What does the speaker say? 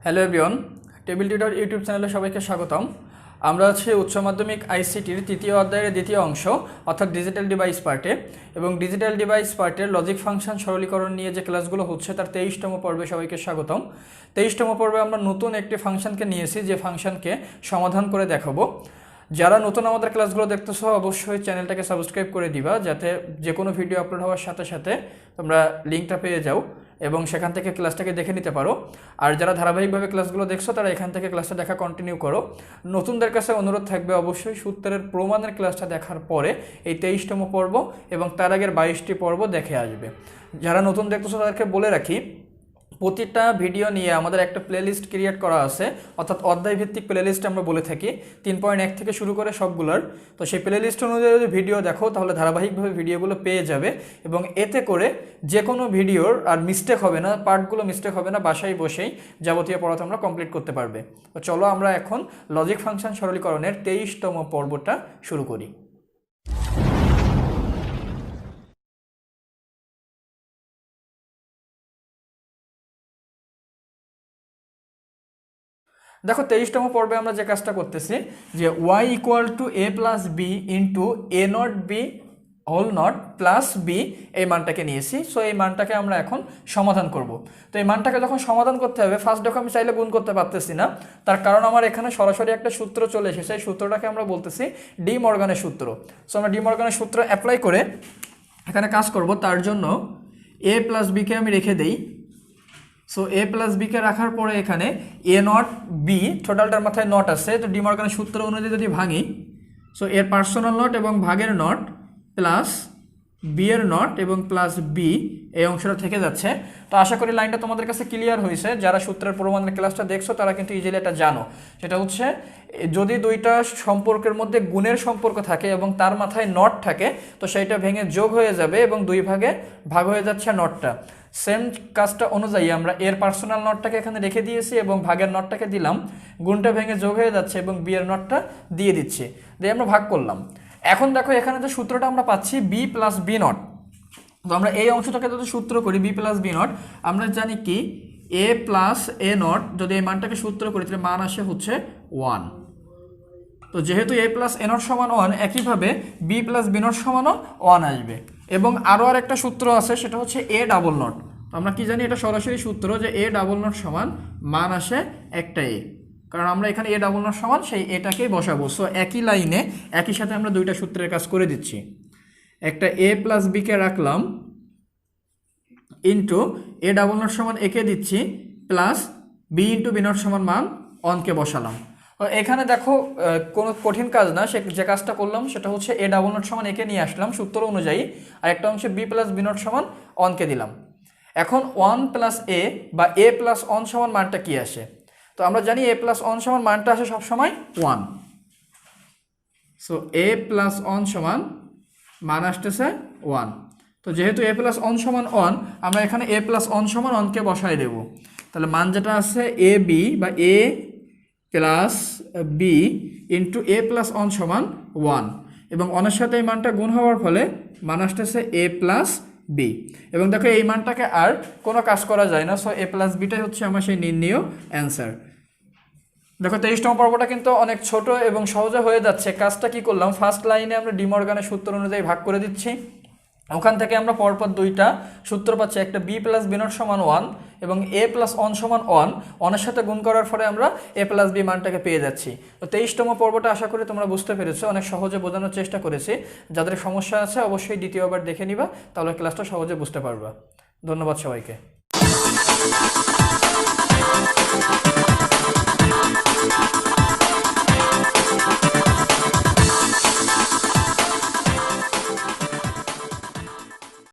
Hello everyone, table tutor YouTube চ্যানেলে সবাইকে স্বাগতম। আমরা আছি উচ্চ মাধ্যমিক আইসিটির তৃতীয় অধ্যায়ের দ্বিতীয় অংশ অর্থাৎ ডিজিটাল ডিভাইস পার্টে, এবং ডিজিটাল ডিভাইস পার্টের লজিক ফাংশন সরলীকরণ নিয়ে যে ক্লাসগুলো হচ্ছে তার 23তম পর্বে সবাইকে স্বাগতম। 23তম পর্বে আমরা নতুন একটি ফাংশনকে নিয়েছি, যে ফাংশনকে সমাধান করে দেখাবো। যারা নতুন আমাদের ক্লাসগুলো দেখতেছো অবশ্যই চ্যানেলটাকে সাবস্ক্রাইব করে দিবা, যাতে যে কোনো ভিডিও আপলোড হওয়ার সাথে সাথে তোমরা লিঙ্কটা পেয়ে যাও এবং সেখান থেকে ক্লাসটাকে দেখে নিতে পারো। আর যারা ধারাবাহিকভাবে ক্লাসগুলো দেখছো তারা এখান থেকে ক্লাসটা দেখা কন্টিনিউ করো। নতুনদের কাছে অনুরোধ থাকবে অবশ্যই সূত্রের প্রমাণের ক্লাসটা দেখার পরে এই 23তম পর্ব এবং তার আগের 22টি পর্ব দেখে আসবে। যারা নতুন দেখতেছো তাদেরকে বলে রাখি, প্রতিটা ভিডিও নিয়ে আমাদের একটা প্লেলিস্ট ক্রিয়েট করা আছে, অর্থাৎ অধ্যায় ভিত্তিক প্লেলিস্ট আমরা বলে থাকি 3.1 থেকে শুরু করে সবগুলোর। তো সেই প্লেলিস্ট অনুযায়ী যদি ভিডিও দেখো তাহলে ধারাবাহিকভাবে ভিডিওগুলো পেয়ে যাবে, এবং এতে করে যে কোনো ভিডিওর আর মিস্টেক হবে না, পার্টগুলো মিস্টেক হবে না, বাসায় বসেই যাবতীয় পড়া তোমরা কমপ্লিট করতে পারবে। তো চলো আমরা এখন লজিক ফাংশন সরলীকরণের 23তম পর্বটা শুরু করি। দেখো 23তম পর্বে আমরা যে কাজটা করতেছি, যে y = a + b * a nought b whole nought plus b এই মানটাকে নিয়েছি। সো এই মানটাকে আমরা এখন সমাধান করব। তো এই মানটাকে যখন সমাধান করতে হবে, ফার্স্ট দেখো আমি চাইলে গুণ করতে পারতেছি না, তার কারণ আমার এখানে সরাসরি একটা সূত্র চলে এসেছে। এই সূত্রটাকে আমরা বলতেছি ডি মর্গানের সূত্র। সো আমরা ডি মর্গানের সূত্র অ্যাপ্লাই করে এখানে কাজ করব। তার জন্য a + b কে আমি রেখে দেই। সো a + b কে রাখার পরে এখানে a নট b, টোটালটার মাথায় নট আছে, তো ডি মর্গানের সূত্র অনুযায়ী যদি ভাঙি, সো এর পার্সোনাল নট এবং ভাগের নট প্লাস বি এর নট এবং প্লাস বি এই অংশটা থেকে যাচ্ছে। তো আশা করি লাইনটা তোমাদের কাছে ক্লিয়ার হয়েছে। যারা সূত্রের প্রমাণের ক্লাসটা দেখছো তারা কিন্তু ইজিলি এটা জানো। সেটা হচ্ছে, যদি দুইটা সম্পর্কের মধ্যে গুণের সম্পর্ক থাকে এবং তার মাথায় নট থাকে, তো সেইটা ভেঙে যোগ হয়ে যাবে এবং দুই ভাগে ভাগ হয়ে যাচ্ছে নটটা। সেম কাজটা অনুযায়ী আমরা এর পার্সোনাল নটটাকে এখানে রেখে দিয়েছি এবং ভাগের নটটাকে দিলাম, গুণটা ভেঙে যোগ হয়ে যাচ্ছে এবং বি এর নটটা দিয়ে দিচ্ছি, দিয়ে আমরা ভাগ করলাম। এখন দেখো এখানে যে সূত্রটা আমরা পাচ্ছি বি প্লাস বি নট। তো আমরা এই অংশটাকে যদি সূত্র করি বি প্লাস বি নট, আমরা জানি কি এ প্লাস এ নট, যদি এই মানটাকে সূত্র করি তাহলে মান আসে হচ্ছে 1। তো যেহেতু a প্লাস এ নট সমান 1, একইভাবে b প্লাস বি নট সমানও 1 আসবে। এবং আরও একটা সূত্র আছে, সেটা হচ্ছে a ডাবল নট। তো আমরা কি জানি, এটা সরাসরি সূত্র যে a ডাবল নট সমান মান আসে একটা a, কারণ আমরা এখানে a ডাবল নট সমান সেই এটাকেই বসাবো। সো একই লাইনে একই সাথে আমরা দুইটা সূত্রের কাজ করে দিচ্ছি। একটা a প্লাস b কে রাখলাম ইন্টু a ডাবল নট সমান একে দিচ্ছি plus b into b nought সমান মান 1 কে বসালাম। এখানে দেখো কোনো কঠিন কাজ না, যে কাজটা করলাম সেটা হচ্ছে a ডাবল নট সমান একে নিয়ে আসলাম সূত্র অনুযায়ী, আর একটা অংশে b প্লাস বি নট সমান 1 কে দিলাম। এখন 1 প্লাস a বা a প্লাস 1 সমান মানটা কি আসে? তো আমরা জানি a প্লাস 1 সমান মানটা আসে সবসময় 1। সো a প্লাস 1 সমান মান আসতেছে 1। তো যেহেতু a প্লাস 1 সমান 1, আমরা এখানে a প্লাস 1 সমান 1 কে বসাই দেব। তাহলে মান যেটা আছে a b বা a plus b into a plus 1 সমান 1, এবং 1-এর সাথে এই মানটা গুণ হওয়ার ফলে মান আসতেছে এ প্লাস বি। এবং দেখো এই মানটাকে আর কোনো কাজ করা যায় না। সো এ প্লাস বিটাই হচ্ছে আমার সেই নির্ণেয় অ্যান্সার। দেখো 23তম পর্বটা কিন্তু অনেক ছোট এবং সহজে হয়ে যাচ্ছে। কাজটা কি করলাম, ফার্স্ট লাইনে আমরা ডি মর্গানের সূত্র অনুযায়ী ভাগ করে দিচ্ছি। ওখান থেকে আমরা পরপর দুইটা সূত্র পাচ্ছি, একটা বি প্লাস বি নট সমান 1 এবং এ প্লাস 1 সমান 1, 1-এর সাথে গুণ করার ফলে আমরা এ প্লাস বি মানটাকে পেয়ে যাচ্ছি। তো 23তম পর্বটা আশা করি তোমরা বুঝতে পেরেছো, অনেক সহজে বোঝানোর চেষ্টা করেছি। যাদের সমস্যা আছে অবশ্যই দ্বিতীয়বার দেখে নিবা, তাহলে ক্লাসটা সহজে বুঝতে পারবা। ধন্যবাদ সবাইকে।